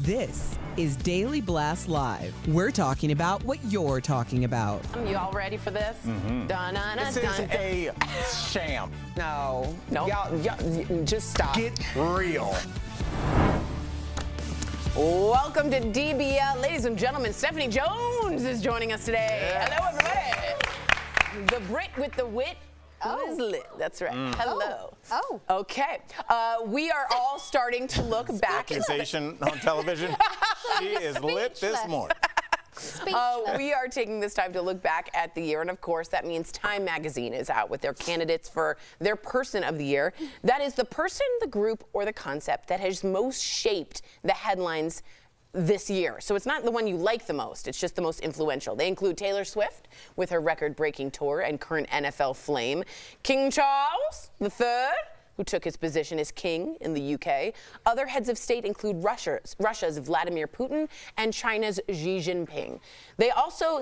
This is Daily Blast Live. We're talking about what you're talking about. You all ready for this? This is a sham. No. Y'all, just stop. Get real. Welcome to DBL. Ladies and gentlemen, Stephanie Jones is joining us today. Yeah. Hello, everybody. The Brit with the wit. Liz Lit. That's right. Hello. Oh. Okay. We are all starting to look back. Accusation on television. She is lit this morning. We are taking this time to look back at the year, and of course that means Time Magazine is out with their candidates for their Person of the Year. That is the person, the group, or the concept that has most shaped the headlines this year. So it's not the one you like the most, it's just the most influential. They include Taylor Swift with her record-breaking tour and current NFL flame, King Charles III, who took his position as king in the UK. Other heads of state include Russia's Vladimir Putin and China's Xi Jinping. They also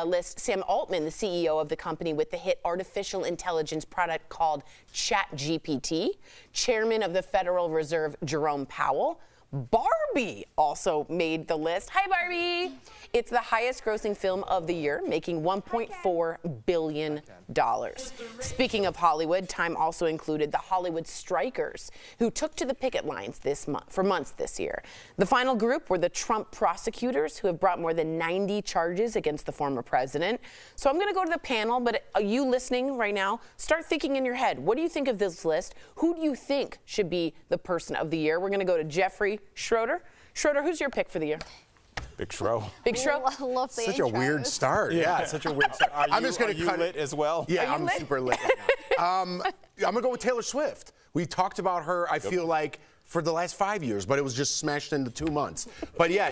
list Sam Altman, the CEO of the company with the hit artificial intelligence product called ChatGPT, chairman of the Federal Reserve Jerome Powell. Barbie also made the list. Hi, Barbie. It's the highest grossing film of the year, making $1.4 billion. Speaking of Hollywood, Time also included the Hollywood strikers who took to the picket lines for months this year. The final group were the Trump prosecutors who have brought more than 90 charges against the former president. So I'm going to go to the panel, but you listening right now, start thinking in your head, what do you think of this list? Who do you think should be the Person of the Year? We're going to go to Jeffrey Schroeder. Schroeder, who's your pick for the year? Big Schro. Big Schro? I love the Such a weird start. Yeah, such a weird start. I'm just going to cut lit as well. Yeah, I'm lit? super lit right now. I'm going to go with Taylor Swift. We talked about her, I feel like, for the last 5 years, but it was just smashed into 2 months. But yeah,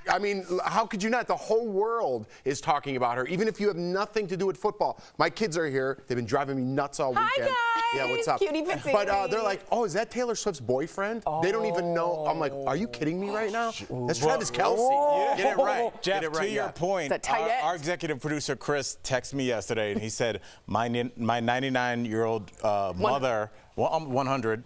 I mean, how could you not? The whole world is talking about her, even if you have nothing to do with football. My kids are here. They've been driving me nuts all weekend. Hi, guys. Yeah, what's up? Cutie patootie. But they're like, oh, is that Taylor Swift's boyfriend? They don't even know. I'm like, are you kidding me right now? That's Travis Kelce. Get it right. Jeff, Get it right, to your point, It's a tight end. our executive producer, Chris, texted me yesterday, and he said, my 99-year-old mother, 100,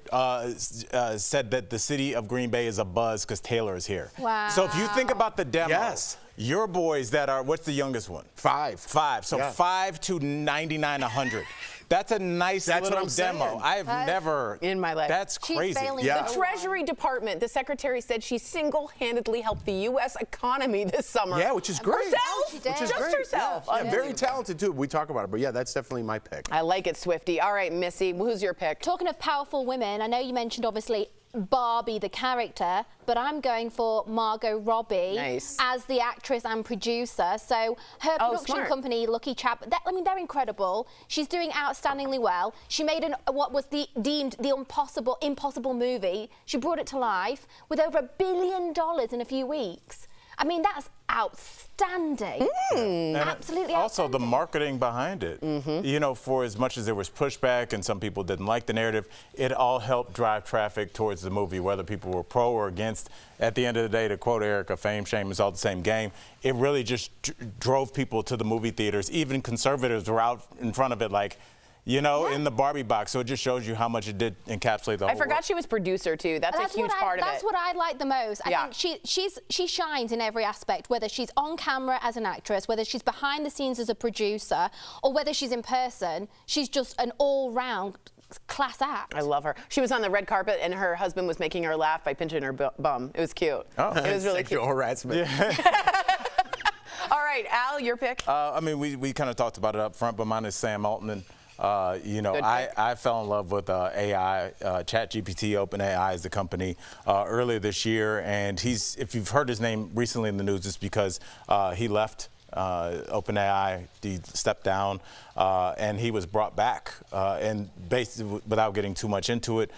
said that the city of Green Bay is abuzz because Taylor is here. Wow. So if you think about the demo, Yes. your boys that are, what's the youngest one? 5. 5. So Yeah. 5 to 99, 100. That's a nice That's little what I'm saying. demo. I've never in my life. That's She's crazy. failing Yeah. The Treasury Department, the secretary said she single-handedly helped the U.S. economy this summer. Yeah, which is great. Herself, She did. Which is just great. herself. Yeah, very Unbelievable. talented too. We talk about it, but yeah, that's definitely my pick. I like it, Swifty. All right, Missy, who's your pick? Talking of powerful women, I know you mentioned obviously Barbie the character, but I'm going for Margot Robbie Nice. as the actress and producer. So her production smart. company, Lucky Chap, they're incredible. She's doing outstandingly well. She made what was deemed the impossible movie. She brought it to life with over $1 billion in a few weeks. I mean, that's outstanding. And Absolutely also outstanding. the marketing behind it. You know, for as much as there was pushback and some people didn't like the narrative, it all helped drive traffic towards the movie, whether people were pro or against. At the end of the day, to quote Erica, fame, shame is all the same game. It really just drove people to the movie theaters. Even conservatives were out in front of it like, you know, in the Barbie box. So it just shows you how much it did encapsulate the whole I forgot world. she was producer, too. That's a huge part of it. That's what I like the most. Yeah. I think she shines in every aspect, whether she's on camera as an actress, whether she's behind the scenes as a producer, or whether she's in person. She's just an all-round class act. I love her. She was on the red carpet, and her husband was making her laugh by pinching her bum. It was cute. Oh. It was really cute. Sexual harassment. All right, Al, your pick? I mean, we kind of talked about it up front, but mine is Sam Altman. You know, Good pick. I fell in love with AI. ChatGPT, OpenAI is the company earlier this year, and if you've heard his name recently in the news, it's because he left OpenAI, he stepped down, and he was brought back. And basically, without getting too much into it,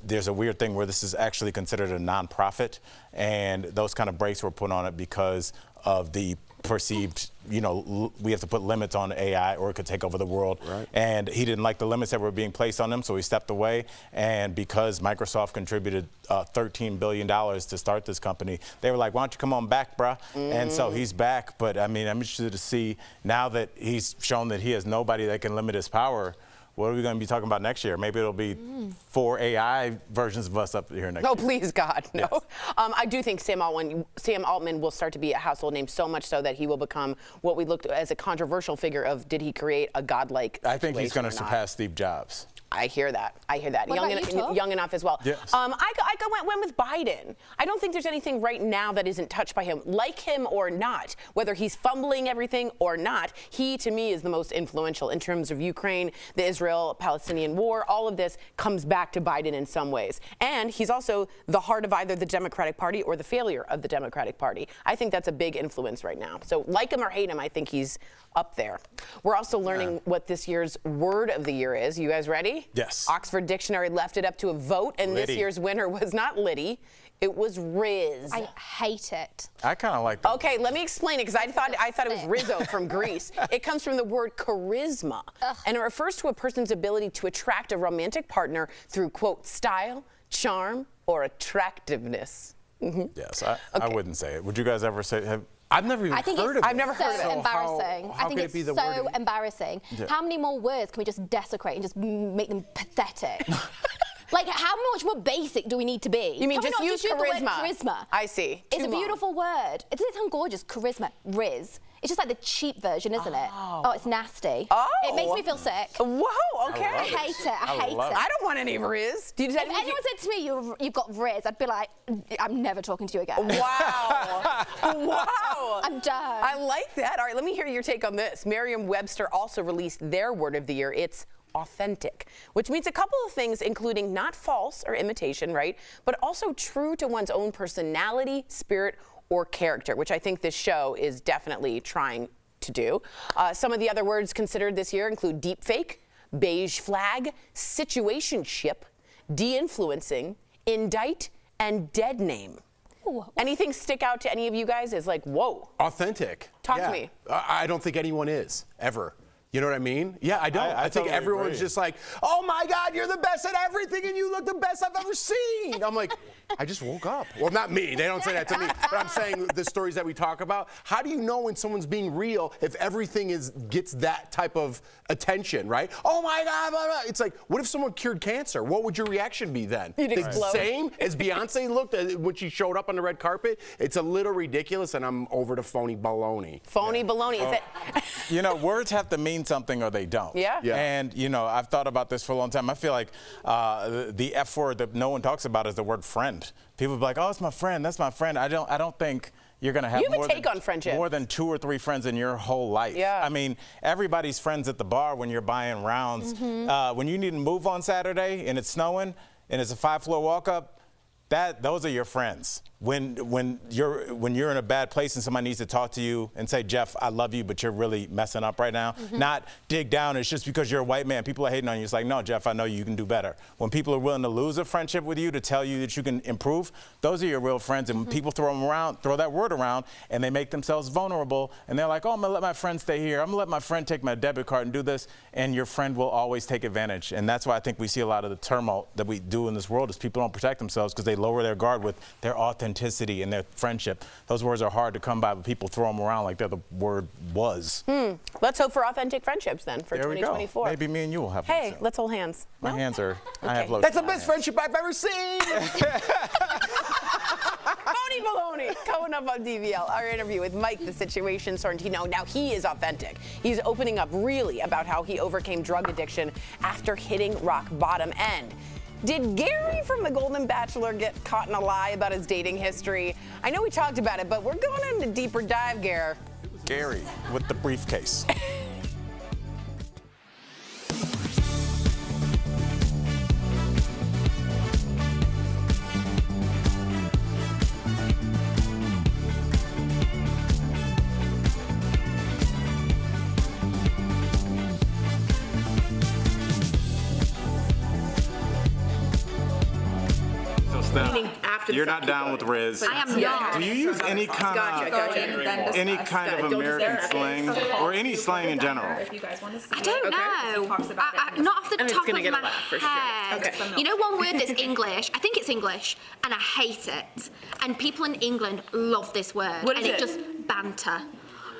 there's a weird thing where this is actually considered a nonprofit, and those kind of breaks were put on it because of the perceived, you know, we have to put limits on AI or it could take over the world. Right. And he didn't like the limits that were being placed on him, so he stepped away. And because Microsoft contributed $13 billion to start this company, they were like, why don't you come on back, bruh? And so he's back. But I mean, I'm interested to see now that he's shown that he has nobody that can limit his power, what are we going to be talking about next year? Maybe it'll be 4 AI versions of us up here next year. Oh, please, God, no. Yes. I do think Sam Altman will start to be a household name, so much so that he will become what we looked as a controversial figure of, did he create a godlike situation? I think he's going to surpass Steve Jobs. I hear that. What Young enough as well. Yes. I went with Biden. I don't think there's anything right now that isn't touched by him, like him or not. Whether he's fumbling everything or not, he, to me, is the most influential in terms of Ukraine, the Israel-Palestinian war. All of this comes back to Biden in some ways. And he's also the heart of either the Democratic Party or the failure of the Democratic Party. I think that's a big influence right now. So like him or hate him, I think he's up there. We're also learning what this year's word of the year is. You guys ready? Yes. Oxford Dictionary left it up to a vote, and Liddy. this year's winner was not Liddy. It was Riz. I hate it. I kind of like that. Okay, let me explain it, because I thought it was Rizzo from Greece. It comes from the word charisma, and it refers to a person's ability to attract a romantic partner through, quote, style, charm, or attractiveness. Yes, I wouldn't say it. Would you guys ever say? I've never even heard of it. I've never heard of it. So embarrassing. How I think could it's it be the so word of- embarrassing. How many more words can we just desecrate and just make them pathetic? Like, how much more basic do we need to be? You mean Can we just not use the word charisma? charisma? I see. It's Too a long. beautiful word. It doesn't sound gorgeous. Charisma. Riz. It's just like the cheap version, isn't it? Oh, it's nasty. Oh. It makes me feel sick. Whoa, okay. I hate it. I hate it. I don't want any Riz. If anyone said to me, you've got Riz, I'd be like, I'm never talking to you again. Wow. Wow. I'm done. I like that. All right, let me hear your take on this. Merriam-Webster also released their word of the year. It's authentic, which means a couple of things, including not false or imitation, right? But also true to one's own personality, spirit, or character, which I think this show is definitely trying to do. Some of the other words considered this year include deepfake, beige flag, situationship, de-influencing, indict, and dead name. Ooh. Anything stick out to any of you guys as like, whoa? Authentic. Talk to me. I don't think anyone is, ever. You know what I mean? Yeah, I don't. I think totally everyone's agree. just like, oh my God, you're the best at everything and you look the best I've ever seen. I'm like, I just woke up. Well, not me. They don't say that to me. But I'm saying the stories that we talk about. How do you know when someone's being real if everything gets that type of attention, right? Oh my God, blah, blah. It's like, what if someone cured cancer? What would your reaction be then? You'd The explode. same as Beyonce looked when she showed up on the red carpet? It's a little ridiculous, and I'm over to phony baloney. Phony baloney. Is it? You know, words have to mean something or they don't. Yeah. Yeah. And, you know, I've thought about this for a long time. I feel like the F word that no one talks about is the word friend. People be like, oh, it's my friend. That's my friend. I don't think you're going to have, You have a more, take than, on friendship. more than 2 or 3 friends in your whole life. Yeah. I mean, everybody's friends at the bar when you're buying rounds. When you need to move on Saturday and it's snowing and it's a 5-floor walk up, those are your friends. When you're in a bad place and somebody needs to talk to you and say, Jeff, I love you, but you're really messing up right now. Not dig down. It's just because you're a white man. People are hating on you. It's like, no, Jeff, I know you can do better. When people are willing to lose a friendship with you to tell you that you can improve, those are your real friends. And when people throw that word around, and they make themselves vulnerable, and they're like, oh, I'm gonna let my friend stay here. I'm gonna let my friend take my debit card and do this, and your friend will always take advantage. And that's why I think we see a lot of the turmoil that we do in this world is people don't protect themselves because they lower their guard with their authenticity and their friendship. Those words are hard to come by, but people throw them around like they're the word was. Let's hope for authentic friendsphps then for There we go. 2024. Maybe me and you will have Hey, one soon. let's hold hands. My No? hands are, I have Okay. low. That's the best friendship I've ever seen. Phony baloney coming up on DBL. Our interview with Mike, the Situation Sorrentino. Now he is authentic. He's opening up really about how he overcame drug addiction after hitting rock bottom. And did Gerry from the Golden Bachelor get caught in a lie about his dating history? I know we talked about it, but we're going into a deeper dive, Gerry. Gerry with the briefcase. You're not down with Riz. I am not. Do you use any kind of any kind of American slang or any slang in general? I don't know. Not off the top of my head. You know one word that's English? I think it's English, and I hate it. And people in England love this word. What is and it? Just banter.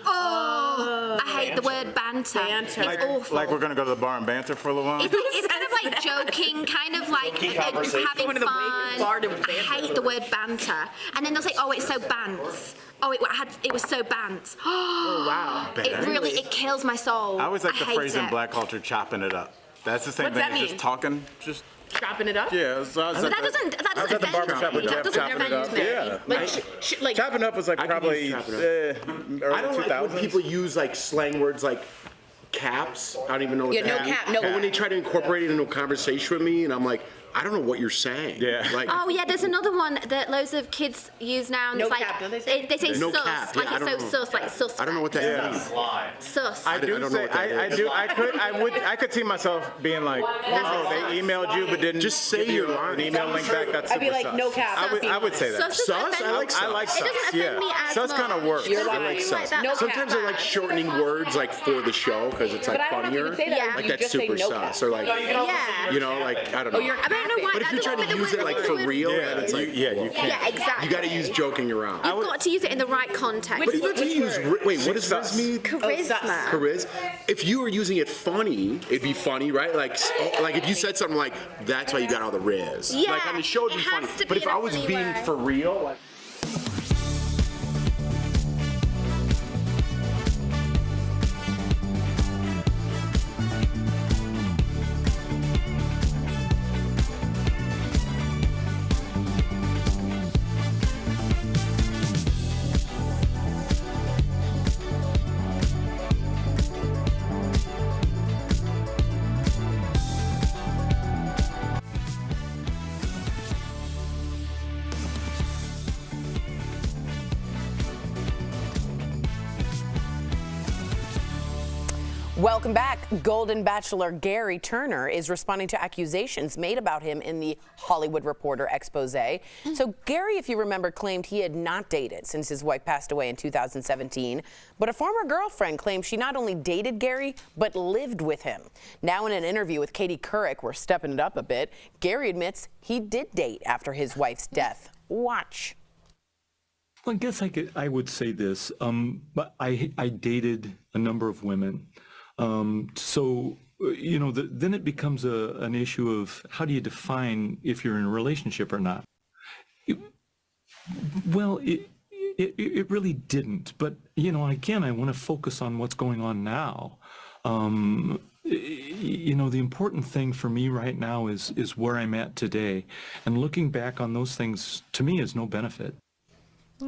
Oh, I hate the word banter. It's awful. Like we're gonna go to the bar and banter for a little while. It's kind of like joking, kind of like having fun. I hate the word banter. And then they'll say, oh, it's so bants. Oh, it was so bants. Oh, wow. It kills my soul. I always like the phrase in it. black culture, chopping it up. That's the same What's thing that as mean? just talking, just Chopping it up? yeah. So I was But that doesn't offend me. That doesn't offend me. Yeah. Like Chopping up was like probably early I don't like 2000s. when people use like slang words like caps. I don't even know what Yeah, no that means. cap, no But when they try to incorporate it into a conversation with me, and I'm like, I don't know what you're saying. Yeah. Like, Oh yeah, there's another one that loads of kids use now. And No it's like, cap, don't they say? They say No sus, cap, like yeah, I it's don't so know. sus, like sus. I don't know what that means. Sus. I don't know say what that is. I could see myself being like, oh, they emailed you but didn't Just say give you your an email link back. That's I'd be super like, sus. no cap. I would say that. Sus is Sus? offend- I like sus. I like It doesn't sus. offend Yeah. me as Sus kind of much. works. You're I lying. like sus. That. No Sometimes cap. I like shortening words like for the show because it's like But I don't know if you funnier. would say that. Yeah. Like You that's just say super no sus cap. or like Yeah. you know like I don't know. you're I don't know why. But if I you're don't trying to want use it like for real, then it's like you can. Yeah, exactly. you got to use joking around. You've got to use it in the right context. But even if you use wait, what does Sus. this mean? Charisma. Charisma. If you were using it funny, it'd be funny, right? Like if you said something like, "That's why you got all the riz." Yeah, Like on the show, it'd be it has funny. to But be if in a I was funny being way. for real, like. Welcome back. Golden Bachelor Gerry Turner is responding to accusations made about him in the Hollywood Reporter expose. So Gerry, if you remember, claimed he had not dated since his wife passed away in 2017. But a former girlfriend claimed she not only dated Gerry, but lived with him. Now in an interview with Katie Couric, we're stepping it up a bit, Gerry admits he did date after his wife's death. Watch. Well, I guess I would say this, but I dated a number of women. So, you know, then it becomes an issue of how do you define if you're in a relationship or not? It really didn't. But, you know, again, I want to focus on what's going on now. You know, the important thing for me right now is where I'm at today. And looking back on those things, to me, is no benefit.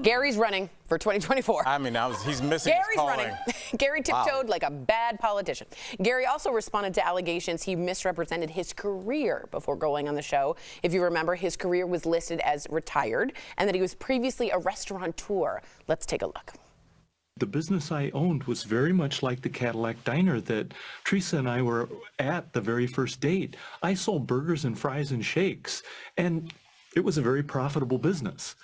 Gerry's running for 2024. I mean, he's missing his Gerry's calling. running. Gerry tiptoed like a bad politician. Gerry also responded to allegations he misrepresented his career before going on the show. If you remember, his career was listed as retired and that he was previously a restaurateur. Let's take a look. The business I owned was very much like the Cadillac Diner that Teresa and I were at the very first date. I sold burgers and fries and shakes, and it was a very profitable business.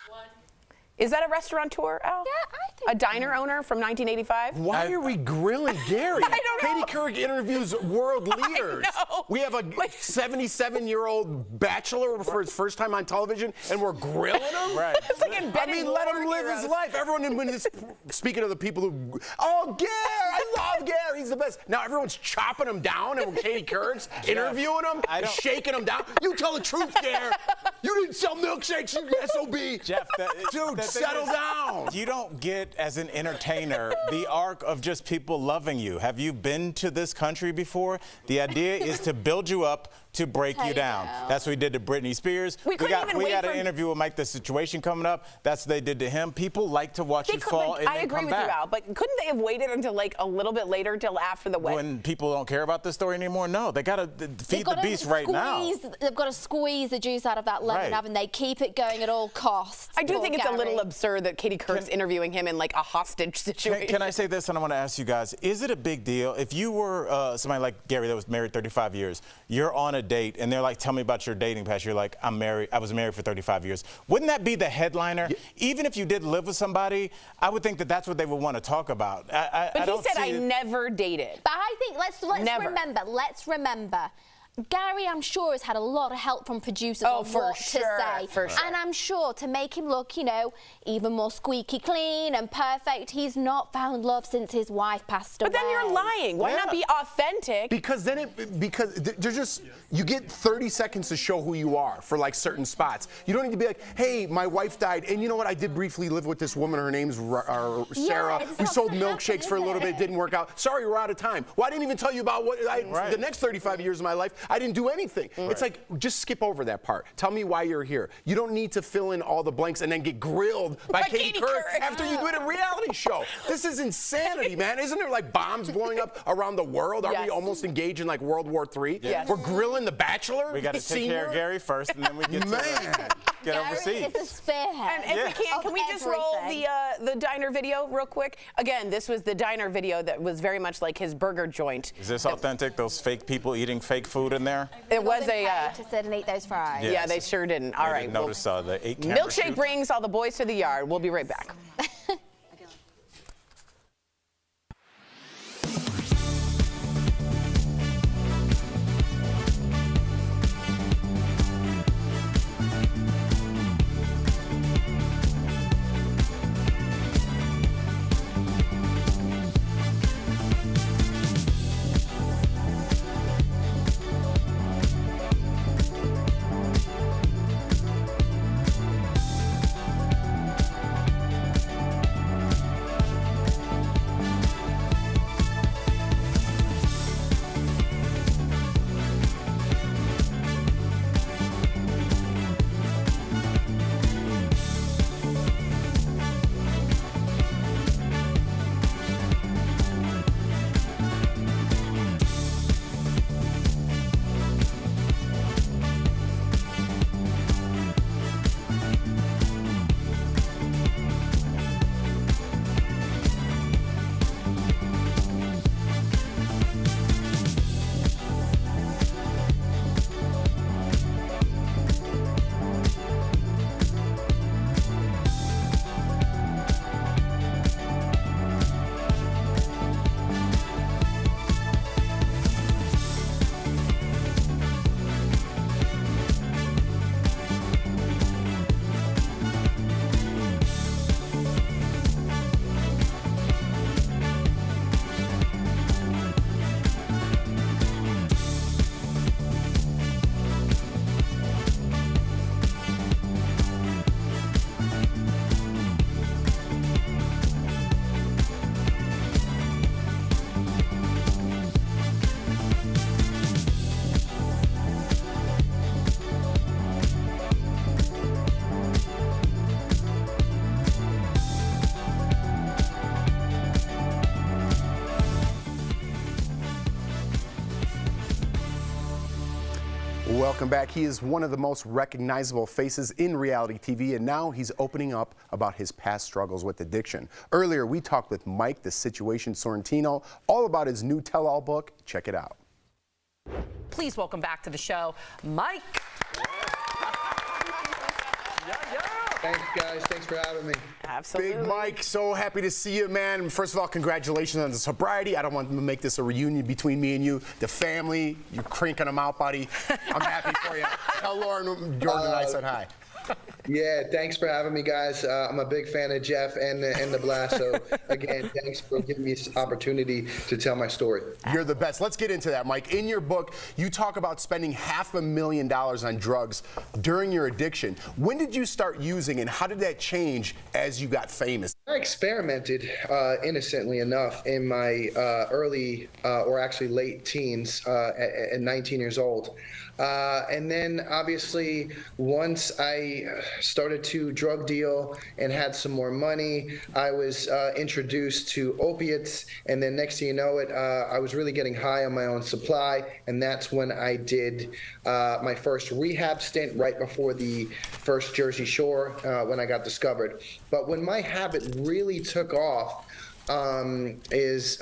Is that a restaurateur, Al? Yeah, I think A diner owner from 1985? Why are we grilling Gerry? I don't know. Katie Couric interviews world leaders. know. We have a 77-year-old bachelor for his first time on television, and we're grilling him? Right. It's like I embedded mean, let him live his life. Everyone, when it's, speaking of the people who, oh, Gerry, I love Gerry, he's the best. Now everyone's chopping him down, and Katie Couric's interviewing him, shaking him down. You tell the truth, Gerry. You didn't sell milkshakes, you SOB. Jeff, Dude, settle down. You don't get, as an entertainer, the arc of just people loving you. Have you been to this country before? The idea is to build you up, to break you down. That's what we did to Britney Spears. We got an interview with Mike, The Situation coming up. That's what they did to him. People like to watch you fall and I then agree come with back. you, Al, but couldn't they have waited until like a little bit later, till after the wedding? When people don't care about the story anymore? No, they got to feed the beast right now. They've got to squeeze the juice out of that lemon, Right. haven't they? Keep it going at all costs. I do Poor think it's a little Gerry. absurd that Katie Couric's interviewing him in like a hostage situation. Can I say this, and I want to ask you guys, is it a big deal if you were somebody like Gerry that was married 35 years, you're on a date and they're like, tell me about your dating past, you're like, I was married for 35 years. Wouldn't that be the headliner? Yeah. Even if you did live with somebody, I would think that that's what they would want to talk about. But he said, I never dated. But I think let's remember. Gerry, I'm sure, has had a lot of help from producers on what to say. For sure. And I'm sure to make him look, you know, even more squeaky clean and perfect, he's not found love since his wife passed away. But then you're lying. Why not be authentic? Because then they're just, you get 30 seconds to show who you are for like certain spots. You don't need to be like, hey, my wife died, and you know what? I did briefly live with this woman. Her name's Sarah. We sold milkshakes for a little bit. Didn't work out. Sorry, we're out of time. Well, I didn't even tell you about what the next 35 years of my life. I didn't do anything. It's like, just skip over that part. Tell me why you're here. You don't need to fill in all the blanks and then get grilled by Katie Couric after you do it a reality show. This is insanity, man. Isn't there like bombs blowing up around the world? Are we almost engaged in like World War III? Yes. We're grilling the Bachelor? We got to take care of Gerry first, and then we get to get overseas. It's a spearhead. And if we can we just roll the diner video real quick? Again, this was the diner video that was very much like his burger joint. Is this authentic? Those fake people eating fake food in there? It was a to sit and eat those fries. yeah, they sure didn't. All right. Didn't notice the 8 camera Milkshake shoot. brings all the boys to the yard. We'll be right back. Welcome back. He is one of the most recognizable faces in reality TV, and now he's opening up about his past struggles with addiction. Earlier, we talked with Mike, the Situation Sorrentino, all about his new tell-all book. Check it out. Please welcome back to the show, Mike. Thanks, guys. Thanks for having me. Absolutely. Big Mike, so happy to see you, man. First of all, congratulations on the sobriety. I don't want to make this a reunion between me and you. The family, you're cranking them out, buddy. I'm happy for you. Tell Lauren, Jordan, and I said hi. Yeah, thanks for having me, guys. I'm a big fan of Jeff and the Blast. So again, thanks for giving me this opportunity to tell my story. You're the best. Let's get into that, Mike. In your book, you talk about spending $500,000 on drugs during your addiction. When did you start using, and how did that change as you got famous? I experimented, innocently enough, in my early or actually late teens at 19 years old. And then obviously once I started to drug deal and had some more money, I was introduced to opiates, and then next thing you know it, I was really getting high on my own supply, and that's when I did my first rehab stint right before the first Jersey Shore when I got discovered. But when my habit really took off is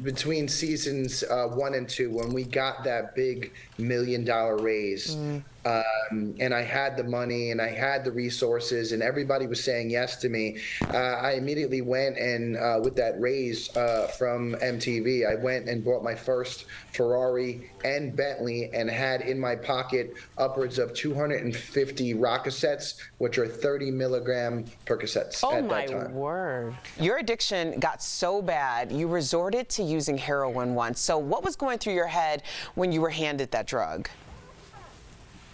between seasons 1 and 2, when we got that big $1 million raise. And I had the money and I had the resources and everybody was saying yes to me. I immediately went and with that raise from MTV, I went and bought my first Ferrari and Bentley and had in my pocket upwards of 250 Rockettes, which are 30 milligram Percocets at that time. Oh my word. Your addiction got so bad, you resorted to using heroin once. So what was going through your head when you were handed that drug?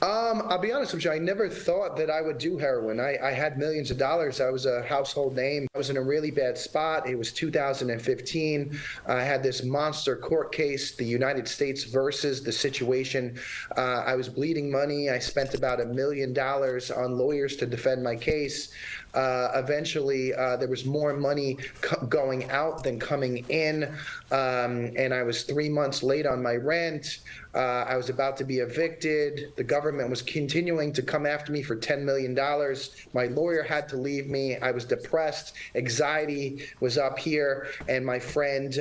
I'll be honest with you, I never thought that I would do heroin. I had millions of dollars. I was a household name. I was in a really bad spot. It was 2015. I had this monster court case, the United States versus the situation. I was bleeding money. I spent about $1 million on lawyers to defend my case. Eventually, there was more money going out than coming in, and I was 3 months late on my rent. I was about to be evicted. The government was continuing to come after me for $10 million. My lawyer had to leave me. I was depressed. Anxiety was up here, and my friend,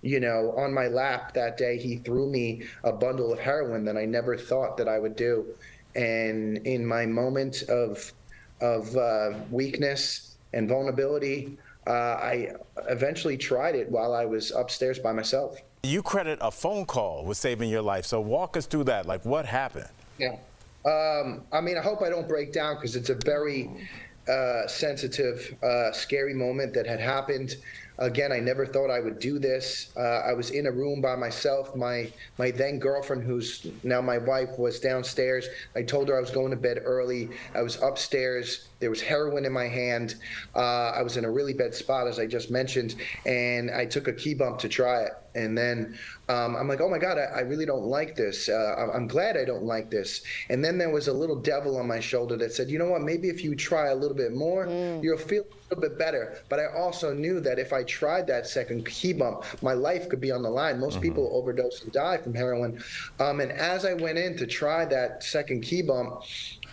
you know, on my lap that day, he threw me a bundle of heroin that I never thought that I would do. And in my moment of weakness and vulnerability, I eventually tried it while I was upstairs by myself. You credit a phone call with saving your life. So walk us through that. Like, what happened? Yeah. I mean, I hope I don't break down because it's a very sensitive, scary moment that had happened. Again, I never thought I would do this. I was in a room by myself. My then girlfriend, who's now my wife, was downstairs. I told her I was going to bed early. I was upstairs. There was heroin in my hand. I was in a really bad spot, as I just mentioned, and I took a key bump to try it. And then I'm like, oh my God, I really don't like this. I'm glad I don't like this. And then there was a little devil on my shoulder that said, you know what, maybe if you try a little bit more, you'll feel a little bit better. But I also knew that if I tried that second key bump, my life could be on the line. Most people overdose and die from heroin. And as I went in to try that second key bump,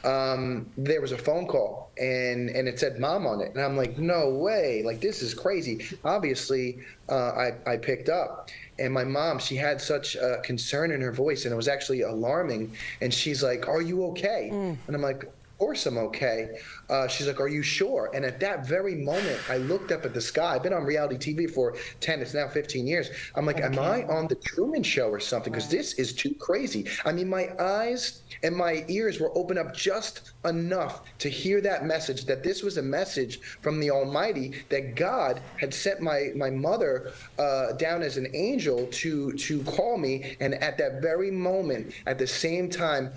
there was a phone call and it said mom on it. And I'm like, no way, like this is crazy. Obviously, I picked up. And my mom, she had such concern in her voice, and it was actually alarming. And she's like, are you okay? And I'm like, of course I'm okay. She's like, are you sure? And at that very moment, I looked up at the sky. I've been on reality TV for 10, it's now 15 years. I'm like, am I on the Truman Show or something? Because this is too crazy. I mean, my eyes and my ears were open up just enough to hear that message, that this was a message from the Almighty, that God had sent my mother down as an angel to call me. And at that very moment, at the same time,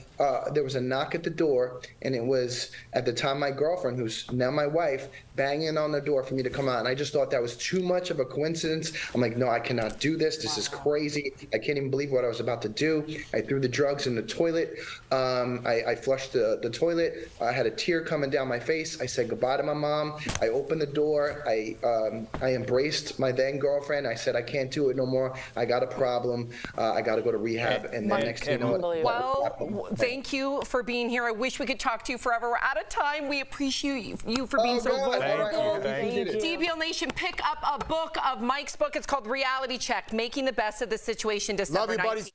there was a knock at the door, and it was, at the time, my girlfriend, who's now my wife, banging on the door for me to come out. And I just thought that was too much of a coincidence. I'm like, no, I cannot do this. This is crazy. I can't even believe what I was about to do. I threw the drugs in the toilet. I flushed the toilet. I had a tear coming down my face. I said goodbye to my mom. I opened the door. I embraced my then girlfriend. I said, I can't do it no more. I got a problem. I got to go to rehab. And then next thing you know, well, thank you for being here. I wish we could talk to you forever. We're out of time. We appreciate you for being so vulnerable. Thank you. DBL Nation, pick up a book of Mike's book. It's called Reality Check, Making the Best of the Situation, December 19th.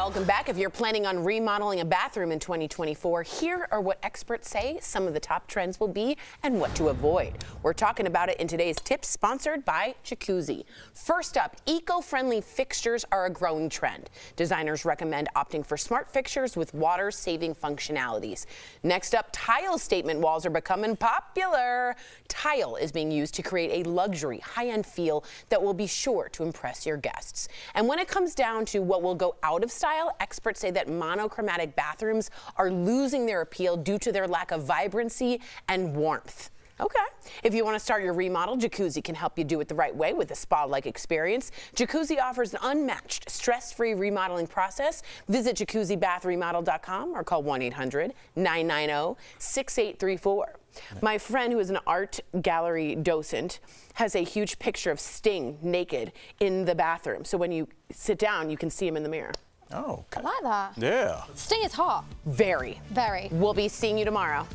Welcome back. If you're planning on remodeling a bathroom in 2024, here are what experts say some of the top trends will be and what to avoid. We're talking about it in today's tips, sponsored by Jacuzzi. First up, eco-friendly fixtures are a growing trend. Designers recommend opting for smart fixtures with water-saving functionalities. Next up, tile statement walls are becoming popular. Tile is being used to create a luxury, high-end feel that will be sure to impress your guests. And when it comes down to what will go out of style, experts say that monochromatic bathrooms are losing their appeal due to their lack of vibrancy and warmth. Okay. If you want to start your remodel, Jacuzzi can help you do it the right way with a spa-like experience. Jacuzzi offers an unmatched, stress-free remodeling process. Visit jacuzzibathremodel.com or call 1-800-990-6834. My friend, who is an art gallery docent, has a huge picture of Sting naked in the bathroom. So when you sit down, you can see him in the mirror. Oh, okay. I like that. Yeah. Sting is hot. Very. Very. We'll be seeing you tomorrow.